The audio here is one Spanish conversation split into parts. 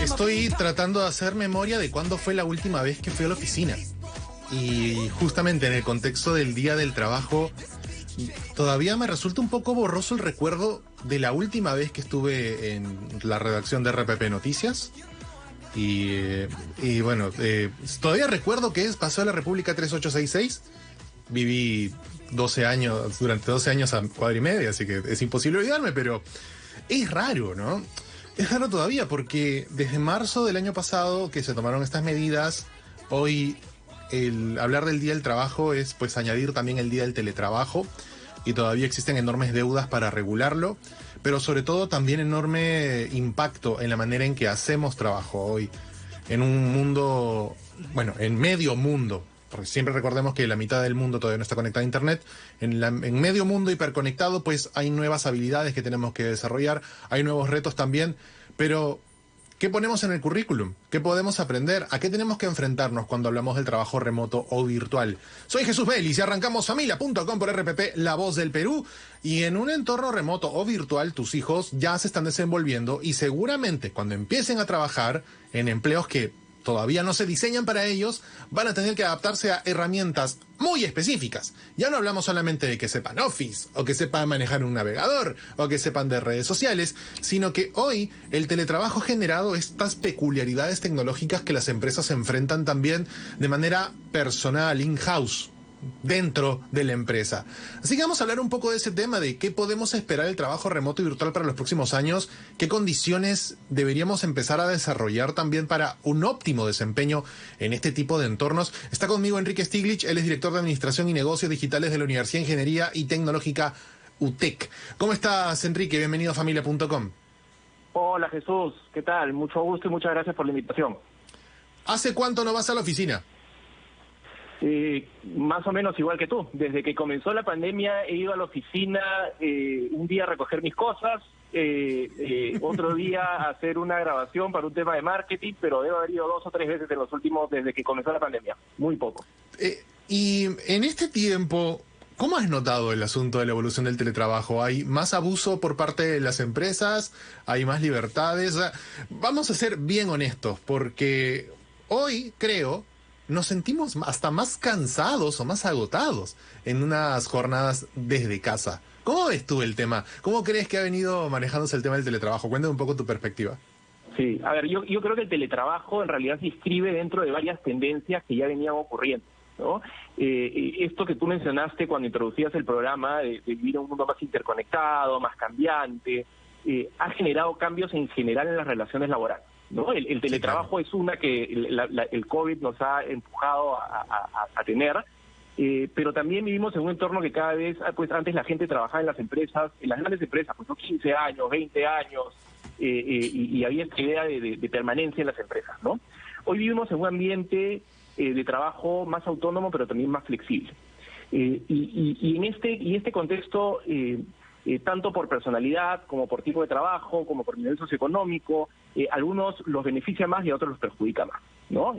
Estoy tratando de hacer memoria de cuándo fue la última vez que fui a la oficina. Y justamente en el contexto del Día del Trabajo, todavía me resulta un poco borroso el recuerdo de la última vez que estuve en la redacción de RPP Noticias. Y bueno, todavía recuerdo que pasó a la República 3866. Viví 12 años, durante 12 años a cuadra y media, así que es imposible olvidarme, pero es raro, ¿no? Es raro todavía porque desde marzo del año pasado que se tomaron estas medidas, hoy el hablar del Día del Trabajo es pues añadir también el Día del Teletrabajo, y todavía existen enormes deudas para regularlo, pero sobre todo también enorme impacto en la manera en que hacemos trabajo hoy, en un mundo, bueno, en medio mundo, porque siempre recordemos que la mitad del mundo todavía no está conectada a Internet. En medio mundo hiperconectado, pues hay nuevas habilidades que tenemos que desarrollar, hay nuevos retos también, pero ¿qué ponemos en el currículum? ¿Qué podemos aprender? ¿A qué tenemos que enfrentarnos cuando hablamos del trabajo remoto o virtual? Soy Jesús Vélez y arrancamos familia.com por RPP, La Voz del Perú. Y en un entorno remoto o virtual, tus hijos ya se están desenvolviendo y seguramente cuando empiecen a trabajar en empleos que todavía no se diseñan para ellos, van a tener que adaptarse a herramientas muy específicas. Ya no hablamos solamente de que sepan Office, o que sepan manejar un navegador, o que sepan de redes sociales, sino que hoy el teletrabajo ha generado estas peculiaridades tecnológicas que las empresas enfrentan también de manera personal, in-house, dentro de la empresa. Así que vamos a hablar un poco de ese tema, de qué podemos esperar del trabajo remoto y virtual para los próximos años, qué condiciones deberíamos empezar a desarrollar también para un óptimo desempeño en este tipo de entornos. Está conmigo Enrique Stiglitz, él es director de Administración y Negocios Digitales de la Universidad de Ingeniería y Tecnológica UTEC. ¿Cómo estás, Enrique? Bienvenido a familia.com. Hola, Jesús, ¿qué tal? Mucho gusto y muchas gracias por la invitación. ¿Hace cuánto no vas a la oficina? Más o menos igual que tú. Desde que comenzó la pandemia he ido a la oficina un día a recoger mis cosas, otro día a hacer una grabación para un tema de marketing, pero debo haber ido 2 o 3 veces en los últimos, desde que comenzó la pandemia. Muy poco. Y en este tiempo, ¿cómo has notado el asunto de la evolución del teletrabajo? ¿Hay más abuso por parte de las empresas? ¿Hay más libertades? O sea, vamos a ser bien honestos, porque hoy creo nos sentimos hasta más cansados o más agotados en unas jornadas desde casa. ¿Cómo ves tú el tema? ¿Cómo crees que ha venido manejándose el tema del teletrabajo? Cuéntame un poco tu perspectiva. Sí, a ver, yo creo que el teletrabajo en realidad se inscribe dentro de varias tendencias que ya venían ocurriendo, ¿no? Esto que tú mencionaste cuando introducías el programa de vivir en un mundo más interconectado, más cambiante, ha generado cambios en general en las relaciones laborales, ¿no? El teletrabajo es una que el COVID nos ha empujado a tener, pero también vivimos en un entorno que cada vez, pues antes la gente trabajaba en las empresas, en las grandes empresas, pues 15 años, 20 años, y había esta idea de permanencia en las empresas, ¿no? Hoy vivimos en un ambiente de trabajo más autónomo, pero también más flexible. Y en este contexto, tanto por personalidad, como por tipo de trabajo, como por nivel socioeconómico, algunos los beneficia más y a otros los perjudica más, ¿no?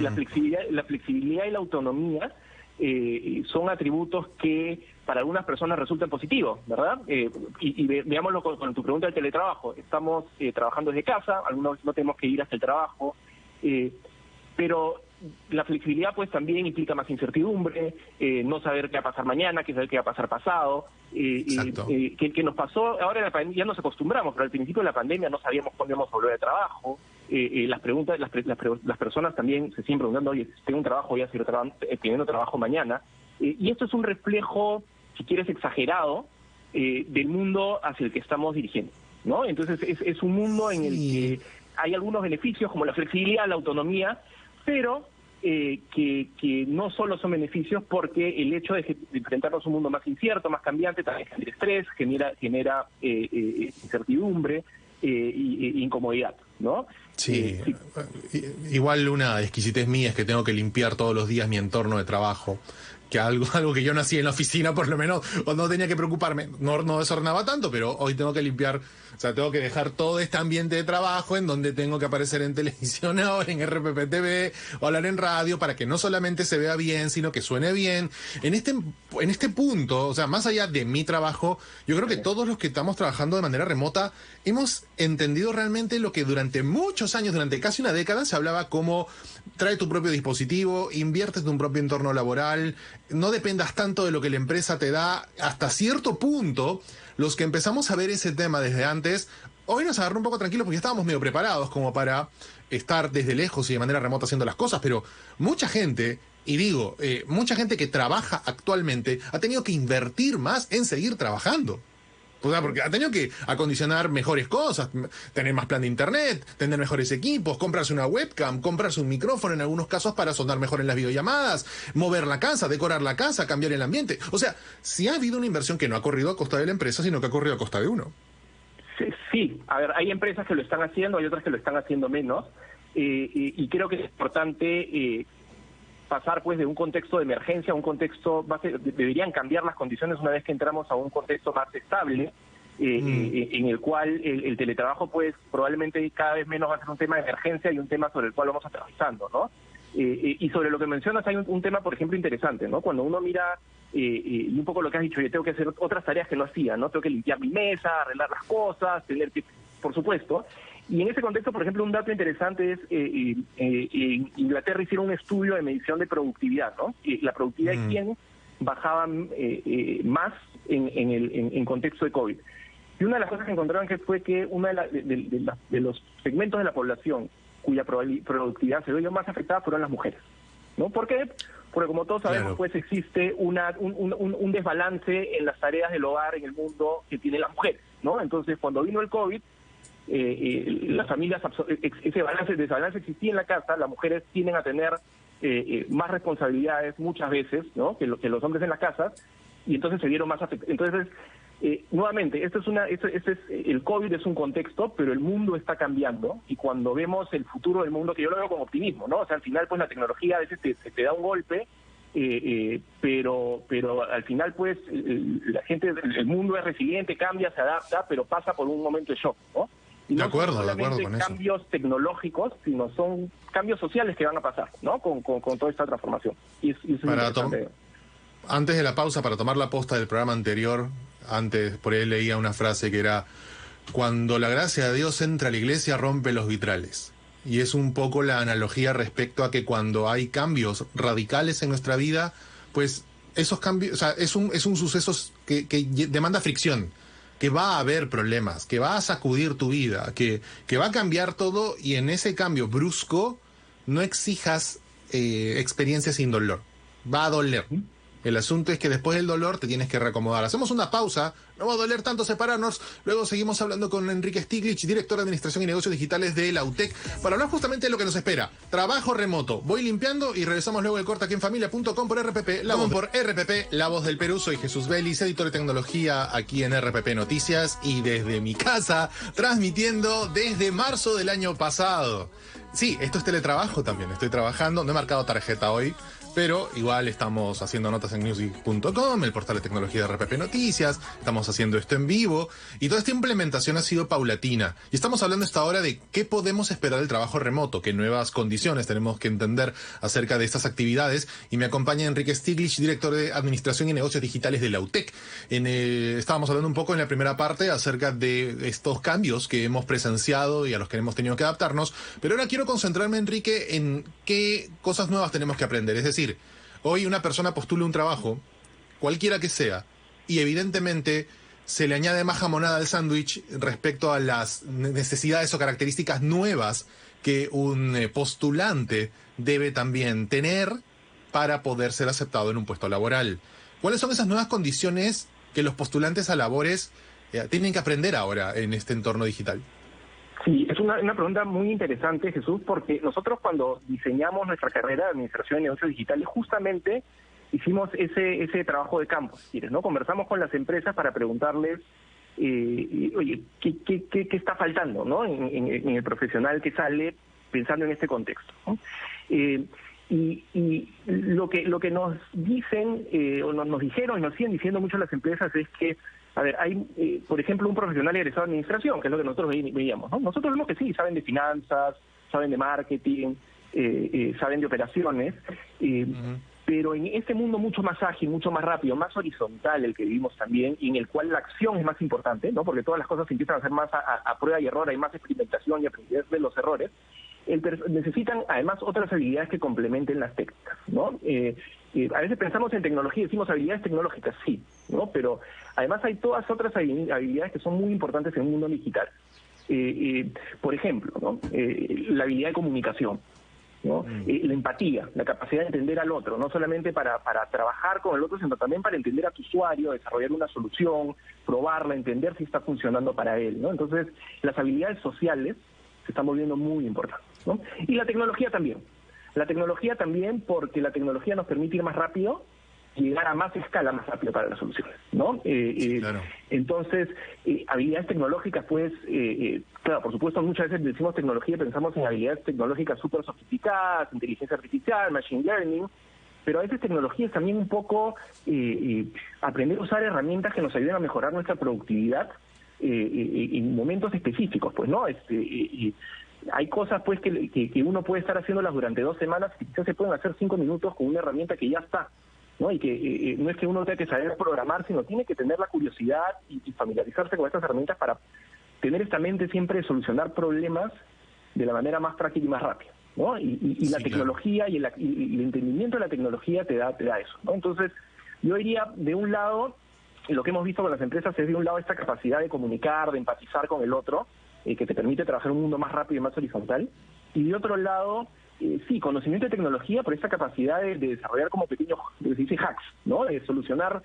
La flexibilidad y la autonomía son atributos que para algunas personas resultan positivos, ¿verdad? Veámoslo con tu pregunta del teletrabajo. Estamos trabajando desde casa, algunos no tenemos que ir hasta el trabajo, pero la flexibilidad pues también implica más incertidumbre, no saber qué va a pasar mañana, qué saber qué va a pasar pasado, que nos pasó, ahora en la pandemia ya nos acostumbramos, pero al principio de la pandemia no sabíamos cuándo íbamos a volver de trabajo, las personas también se siguen preguntando, oye, si tengo un trabajo voy a seguir teniendo trabajo mañana, y esto es un reflejo, si quieres, exagerado del mundo hacia el que estamos dirigiendo, ¿no? Entonces es un mundo en el que hay algunos beneficios como la flexibilidad, la autonomía, pero que no solo son beneficios, porque el hecho de enfrentarnos a un mundo más incierto, más cambiante, también genera estrés, genera incertidumbre e incomodidad, ¿no? Sí, igual una exquisitez mía es que tengo que limpiar todos los días mi entorno de trabajo, que algo que yo no hacía en la oficina, por lo menos, cuando no tenía que preocuparme, no desordenaba tanto, pero hoy tengo que limpiar, o sea, tengo que dejar todo este ambiente de trabajo en donde tengo que aparecer en televisión ahora, en RPP TV, o hablar en radio, para que no solamente se vea bien, sino que suene bien. En este punto, o sea, más allá de mi trabajo, yo creo que todos los que estamos trabajando de manera remota hemos entendido realmente lo que durante muchos años, durante casi una década, se hablaba como trae tu propio dispositivo, inviertes en tu propio entorno laboral, no dependas tanto de lo que la empresa te da. Hasta cierto punto, los que empezamos a ver ese tema desde antes, hoy nos agarró un poco tranquilos porque ya estábamos medio preparados como para estar desde lejos y de manera remota haciendo las cosas, pero mucha gente, y digo, mucha gente que trabaja actualmente ha tenido que invertir más en seguir trabajando. O sea, porque ha tenido que acondicionar mejores cosas, tener más plan de internet, tener mejores equipos, comprarse una webcam, comprarse un micrófono en algunos casos para sonar mejor en las videollamadas, mover la casa, decorar la casa, cambiar el ambiente. O sea, sí ha habido una inversión que no ha corrido a costa de la empresa, sino que ha corrido a costa de uno. Sí, a ver, hay empresas que lo están haciendo, hay otras que lo están haciendo menos, y creo que es importante pasar pues de un contexto de emergencia a un contexto, deberían cambiar las condiciones una vez que entramos a un contexto más estable, en el cual el teletrabajo pues probablemente cada vez menos va a ser un tema de emergencia y un tema sobre el cual vamos aterrizando, ¿no? Y sobre lo que mencionas hay un tema, por ejemplo, interesante, ¿no? Cuando uno mira, y un poco lo que has dicho, yo tengo que hacer otras tareas que no hacía, ¿no? Tengo que limpiar mi mesa, arreglar las cosas, tener que, por supuesto. Y en ese contexto, por ejemplo, un dato interesante es, en Inglaterra hicieron un estudio de medición de productividad, ¿no? La productividad de quién bajaba más en contexto de COVID. Y una de las cosas que encontraron fue que uno de los segmentos de la población cuya productividad se vio más afectada fueron las mujeres, ¿no? ¿Por qué? Porque como todos sabemos, claro, pues existe un desbalance en las tareas del hogar en el mundo que tienen las mujeres, ¿no? Entonces, cuando vino el COVID, las familias, ese desbalance existía en la casa, las mujeres tienden a tener más responsabilidades muchas veces, ¿no? que los hombres en las casas, y entonces se vieron más afectados. Entonces, nuevamente, el COVID es un contexto, pero el mundo está cambiando, y cuando vemos el futuro del mundo, que yo lo veo con optimismo, ¿no? O sea, al final, pues la tecnología a veces te da un golpe, pero al final, pues, la gente, el mundo es resiliente, cambia, se adapta, pero pasa por un momento de shock, ¿no? Y no son solamente cambios tecnológicos, sino son cambios sociales que van a pasar, ¿no? Con toda esta transformación. Y eso es interesante. Antes de la pausa, para tomar la posta del programa anterior, antes por ahí leía una frase que era: cuando la gracia de Dios entra a la iglesia, rompe los vitrales. Y es un poco la analogía respecto a que cuando hay cambios radicales en nuestra vida, pues esos cambios, o sea, es un suceso que demanda fricción, que va a haber problemas, que va a sacudir tu vida, que va a cambiar todo, y en ese cambio brusco no exijas experiencias sin dolor. Va a doler. El asunto es que después del dolor te tienes que reacomodar. Hacemos una pausa, no va a doler tanto separarnos, luego seguimos hablando con Enrique Stiglitz, director de Administración y Negocios Digitales de la UTEC, para hablar justamente de lo que nos espera. Trabajo remoto. Voy limpiando y regresamos luego del corte aquí en familia.com por RPP, la voz del Perú. Soy Jesús Vélez, editor de tecnología aquí en RPP Noticias, y desde mi casa, transmitiendo desde marzo del año pasado. Sí, esto es teletrabajo también, estoy trabajando, no he marcado tarjeta hoy, pero igual estamos haciendo notas en music.com, el portal de tecnología de RPP Noticias, estamos haciendo esto en vivo, y toda esta implementación ha sido paulatina. Y estamos hablando esta hora de qué podemos esperar del trabajo remoto, qué nuevas condiciones tenemos que entender acerca de estas actividades, y me acompaña Enrique Stiglitz, director de Administración y Negocios Digitales de la UTEC. Estábamos hablando un poco en la primera parte acerca de estos cambios que hemos presenciado y a los que hemos tenido que adaptarnos, pero ahora quiero concentrarme, Enrique, en qué cosas nuevas tenemos que aprender. Es decir, hoy una persona postula un trabajo, cualquiera que sea, y evidentemente se le añade más jamonada al sándwich respecto a las necesidades o características nuevas que un postulante debe también tener para poder ser aceptado en un puesto laboral. ¿Cuáles son esas nuevas condiciones que los postulantes a labores tienen que aprender ahora en este entorno digital? Sí, es una pregunta muy interesante, Jesús, porque nosotros cuando diseñamos nuestra carrera de Administración de Negocios Digitales, justamente hicimos ese trabajo de campo, si quieres, ¿no? Conversamos con las empresas para preguntarles oye, ¿qué está faltando, ¿no? En el profesional que sale pensando en este contexto, ¿no? Y lo que nos dicen, o nos dijeron y nos siguen diciendo mucho las empresas es que, a ver, hay, por ejemplo, un profesional egresado de administración, que es lo que nosotros veíamos, ¿no? Nosotros vemos que sí, saben de finanzas, saben de marketing, saben de operaciones, pero en este mundo mucho más ágil, mucho más rápido, más horizontal el que vivimos también, y en el cual la acción es más importante, ¿no? Porque todas las cosas se empiezan a hacer más a prueba y error, hay más experimentación y aprender de los errores. Necesitan además otras habilidades que complementen las técnicas, ¿no? A veces pensamos en tecnología y decimos habilidades tecnológicas, sí, ¿no? Pero además hay todas otras habilidades que son muy importantes en un mundo digital. Por ejemplo, ¿no? La habilidad de comunicación, ¿no? La empatía, la capacidad de entender al otro, no solamente para trabajar con el otro, sino también para entender a tu usuario, desarrollar una solución, probarla, entender si está funcionando para él, ¿no? Entonces, las habilidades sociales se están volviendo muy importantes, ¿no? Y la tecnología también. La tecnología también, porque la tecnología nos permite ir más rápido, llegar a más escala más rápido para las soluciones, ¿no? Sí, claro. Entonces, habilidades tecnológicas, pues, claro, por supuesto, muchas veces decimos tecnología y pensamos en habilidades tecnológicas súper sofisticadas, inteligencia artificial, machine learning, pero a veces tecnología es también un poco aprender a usar herramientas que nos ayuden a mejorar nuestra productividad en momentos específicos, pues, ¿no? Hay cosas, pues, que uno puede estar haciéndolas durante 2 semanas y quizás se pueden hacer 5 minutos con una herramienta que ya está, ¿no? Y que no es que uno tenga que saber programar, sino tiene que tener la curiosidad y familiarizarse con estas herramientas para tener esta mente siempre de solucionar problemas de la manera más práctica y más rápida, ¿no? Y la tecnología, claro, y el entendimiento de la tecnología te da eso, ¿no? Entonces, yo diría, de un lado, lo que hemos visto con las empresas es, de un lado, esta capacidad de comunicar, de empatizar con el otro, que te permite trabajar en un mundo más rápido y más horizontal, y de otro lado, sí, conocimiento de tecnología, por esta capacidad de desarrollar como pequeños, se dice hacks, ¿no? De solucionar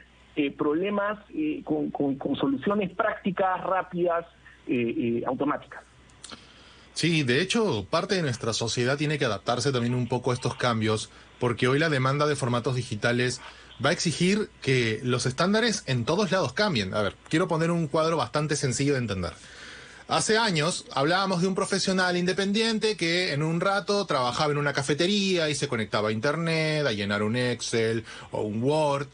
problemas con soluciones prácticas, rápidas, automáticas. Sí, de hecho, parte de nuestra sociedad tiene que adaptarse también un poco a estos cambios, porque hoy la demanda de formatos digitales va a exigir que los estándares en todos lados cambien. A ver, quiero poner un cuadro bastante sencillo de entender. Hace años hablábamos de un profesional independiente que en un rato trabajaba en una cafetería y se conectaba a internet, a llenar un Excel o un Word.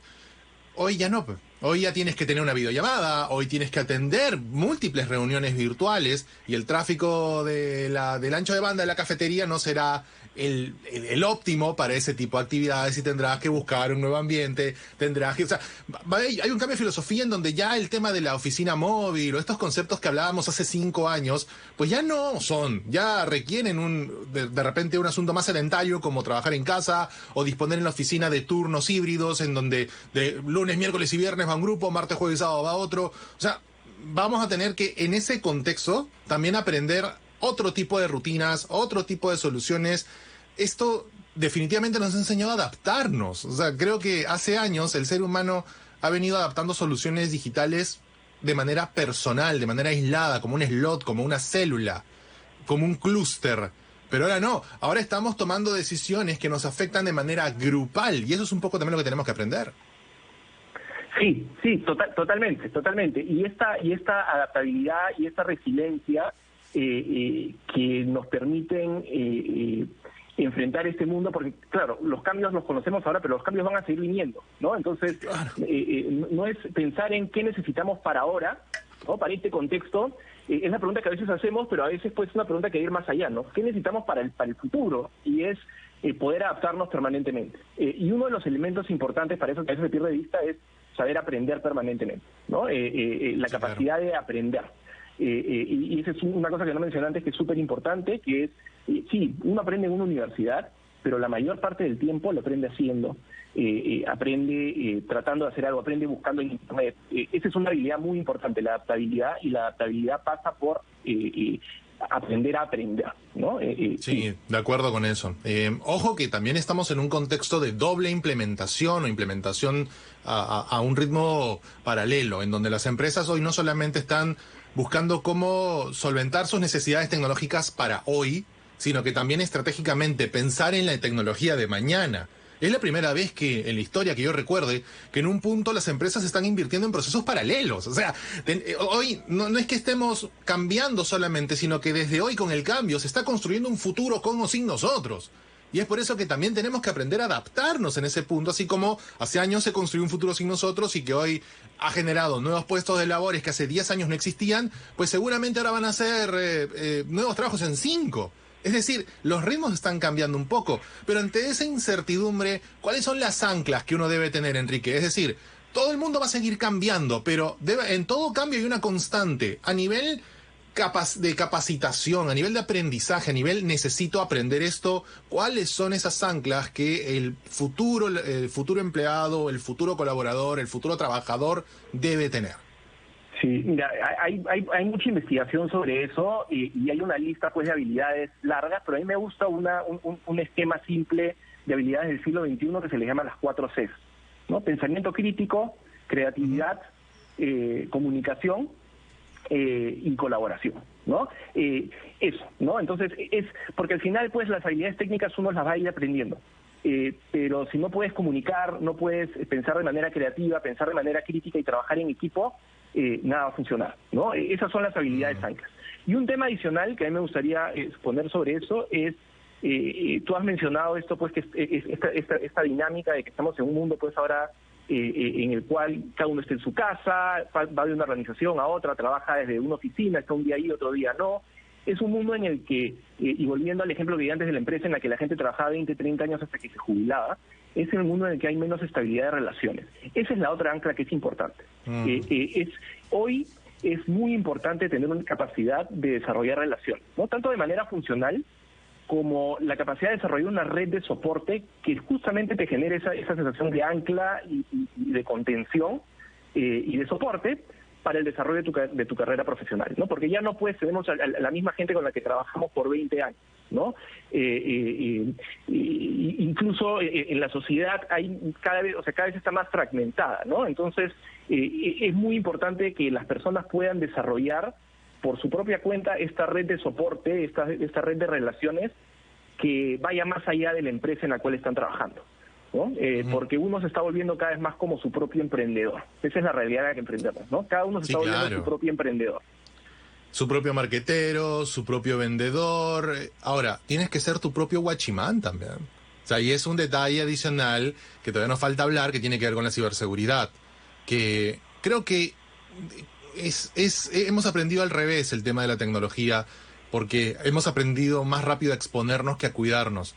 Hoy ya no. Hoy ya tienes que tener una videollamada, hoy tienes que atender múltiples reuniones virtuales y el tráfico del ancho de banda de la cafetería no será el óptimo para ese tipo de actividades y tendrás que buscar un nuevo ambiente, tendrás que... O sea, hay un cambio de filosofía en donde ya el tema de la oficina móvil o estos conceptos que hablábamos hace 5 años, pues ya no son, ya requieren de repente un asunto más sedentario como trabajar en casa o disponer en la oficina de turnos híbridos en donde de lunes, miércoles y viernes va un grupo, martes, jueves y sábado va otro. O sea, vamos a tener que en ese contexto también aprender otro tipo de rutinas, otro tipo de soluciones. Esto definitivamente nos ha enseñado a adaptarnos. O sea, creo que hace años el ser humano ha venido adaptando soluciones digitales de manera personal, de manera aislada, como un slot, como una célula, como un clúster. Pero ahora no, ahora estamos tomando decisiones que nos afectan de manera grupal y eso es un poco también lo que tenemos que aprender. Sí, totalmente. Y esta adaptabilidad y esta resiliencia que nos permiten enfrentar este mundo, porque claro, los cambios los conocemos ahora, pero los cambios van a seguir viniendo, ¿no? Entonces, claro, no es pensar en qué necesitamos para ahora, ¿no? Para este contexto, es la pregunta que a veces hacemos, pero a veces pues es una pregunta que ir más allá, ¿no? ¿Qué necesitamos para el futuro? Y es poder adaptarnos permanentemente. Y uno de los elementos importantes para eso que a veces se pierde de vista es saber aprender permanentemente, ¿no? La capacidad de aprender. Y esa es una cosa que no mencioné antes que es súper importante, que es, sí, uno aprende en una universidad, pero la mayor parte del tiempo lo aprende haciendo, aprende tratando de hacer algo, aprende buscando en internet. Esa es una habilidad muy importante, la adaptabilidad, y la adaptabilidad pasa por aprender a aprender, ¿no? Sí, de acuerdo con eso. Ojo que también estamos en un contexto de doble implementación o implementación a un ritmo paralelo, en donde las empresas hoy no solamente están buscando cómo solventar sus necesidades tecnológicas para hoy, sino que también estratégicamente pensar en la tecnología de mañana. Es la primera vez que en la historia que yo recuerde que en un punto las empresas están invirtiendo en procesos paralelos. O sea, hoy no es que estemos cambiando solamente, sino que desde hoy con el cambio se está construyendo un futuro con o sin nosotros. Y es por eso que también tenemos que aprender a adaptarnos en ese punto, así como hace años se construyó un futuro sin nosotros y que hoy ha generado nuevos puestos de labores que hace 10 años no existían, pues seguramente ahora van a ser nuevos trabajos en 5. Es decir, los ritmos están cambiando un poco, pero ante esa incertidumbre, ¿cuáles son las anclas que uno debe tener, Enrique? Es decir, todo el mundo va a seguir cambiando, pero en todo cambio hay una constante. A nivel de capacitación, a nivel de aprendizaje, a nivel necesito aprender esto, ¿cuáles son esas anclas que el futuro empleado, el futuro colaborador, el futuro trabajador debe tener? Sí, mira, hay mucha investigación sobre eso y hay una lista pues de habilidades largas, pero a mí me gusta un esquema simple de habilidades del siglo XXI que se le llama las 4 Cs, ¿no? Pensamiento crítico, creatividad, comunicación y colaboración, ¿no? Eso, ¿no? Entonces, es porque al final, pues, las habilidades técnicas uno las va a ir aprendiendo. Pero si no puedes comunicar, no puedes pensar de manera creativa, pensar de manera crítica y trabajar en equipo, nada va a funcionar, ¿no? Esas son las habilidades anclas. Y un tema adicional que a mí me gustaría exponer sobre eso es, tú has mencionado esto, pues, que esta dinámica de que estamos en un mundo, pues, ahora en el cual cada uno está en su casa, va de una organización a otra, trabaja desde una oficina, está un día ahí, otro día no. Es un mundo en el que, y volviendo al ejemplo que di antes de la empresa en la que la gente trabajaba 20, 30 años hasta que se jubilaba, es el mundo en el que hay menos estabilidad de relaciones. Esa es la otra ancla que es importante. Hoy es muy importante tener una capacidad de desarrollar relaciones, ¿no? Tanto de manera funcional como la capacidad de desarrollar una red de soporte que justamente te genere esa sensación de ancla y de contención y de soporte para el desarrollo de tu carrera profesional, ¿no? Porque ya no tenemos a la misma gente con la que trabajamos por 20 años, ¿no? Incluso en la sociedad cada vez está más fragmentada, ¿no? Entonces, es muy importante que las personas puedan desarrollar por su propia cuenta esta red de soporte, esta red de relaciones que vaya más allá de la empresa en la cual están trabajando, ¿no? Porque uno se está volviendo cada vez más como su propio emprendedor. Esa es la realidad en la que emprendemos, ¿no? Cada uno se está volviendo su propio emprendedor. Su propio marquetero, su propio vendedor. Ahora, tienes que ser tu propio guachimán también. O sea, y es un detalle adicional que todavía nos falta hablar, que tiene que ver con la ciberseguridad, que creo que hemos aprendido al revés el tema de la tecnología, porque hemos aprendido más rápido a exponernos que a cuidarnos,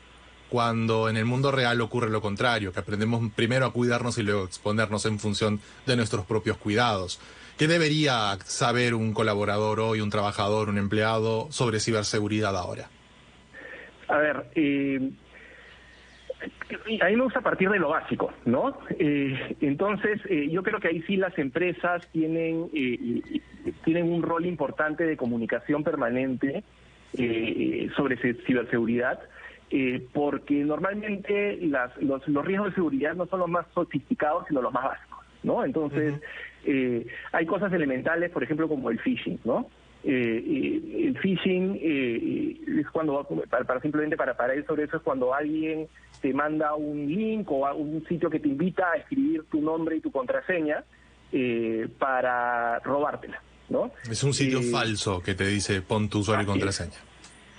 cuando en el mundo real ocurre lo contrario, que aprendemos primero a cuidarnos y luego a exponernos en función de nuestros propios cuidados. ¿Qué debería saber un colaborador hoy, un trabajador, un empleado sobre ciberseguridad ahora? A ver, a mí me gusta partir de lo básico, ¿no? Entonces, yo creo que ahí sí las empresas tienen un rol importante de comunicación permanente sobre ciberseguridad, porque normalmente los riesgos de seguridad no son los más sofisticados, sino los más básicos, ¿no? Entonces, hay cosas elementales, por ejemplo, como el phishing, ¿no? El phishing es cuando, simplemente para ir sobre eso, es cuando alguien te manda un link o un sitio que te invita a escribir tu nombre y tu contraseña para robártela, ¿no? Es un sitio falso que te dice pon tu usuario y contraseña.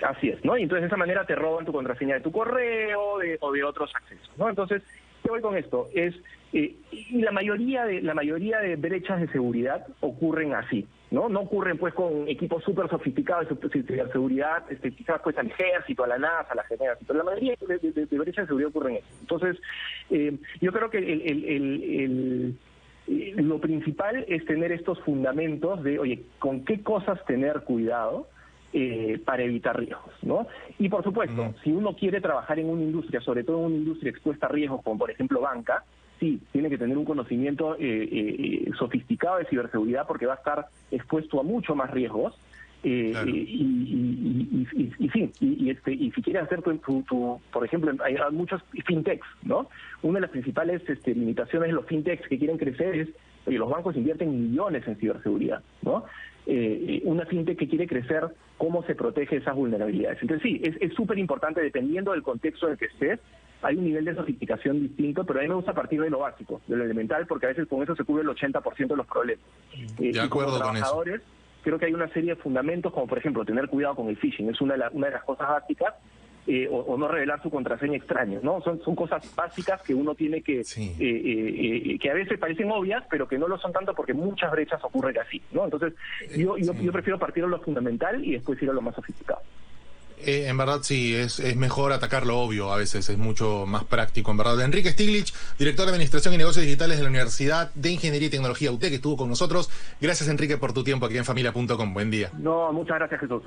Así es, ¿no? Y entonces de esa manera te roban tu contraseña de tu correo o de otros accesos, ¿no? Entonces, ¿qué voy con esto? Y la mayoría de brechas de seguridad ocurren así, ¿no? No ocurren pues con equipos súper sofisticados de seguridad, quizás pues al ejército, a la NASA, a la ejército, pero la mayoría de brechas de seguridad ocurren eso. Entonces, yo creo que lo principal es tener estos fundamentos de, oye, con qué cosas tener cuidado para evitar riesgos, ¿no? Y por supuesto, si uno quiere trabajar en una industria, sobre todo en una industria expuesta a riesgos, como por ejemplo banca, sí, tiene que tener un conocimiento sofisticado de ciberseguridad porque va a estar expuesto a mucho más riesgos. Claro. Y si quieres hacer por ejemplo, hay muchos fintechs, ¿no? Una de las principales limitaciones de los fintechs que quieren crecer es, oye, los bancos invierten millones en ciberseguridad, ¿no? Una fintech que quiere crecer, ¿cómo se protege esas vulnerabilidades? Entonces sí, es súper importante, dependiendo del contexto en el que estés, hay un nivel de sofisticación distinto, pero a mí me gusta partir de lo básico, de lo elemental, porque a veces con eso se cubre el 80% de los problemas. De acuerdo con eso. Creo que hay una serie de fundamentos, como por ejemplo tener cuidado con el phishing, es una de las cosas básicas, o no revelar su contraseña extraña, ¿no? Son cosas básicas que uno tiene que que a veces parecen obvias, pero que no lo son tanto porque muchas brechas ocurren así, ¿no? Entonces yo prefiero partir de lo fundamental y después ir a lo más sofisticado. En verdad sí, es mejor atacar lo obvio a veces, es mucho más práctico, en verdad. Enrique Stiglitz, director de Administración y Negocios Digitales de la Universidad de Ingeniería y Tecnología UTEC, que estuvo con nosotros. Gracias, Enrique, por tu tiempo aquí en Familia.com. Buen día. No, muchas gracias, Jesús.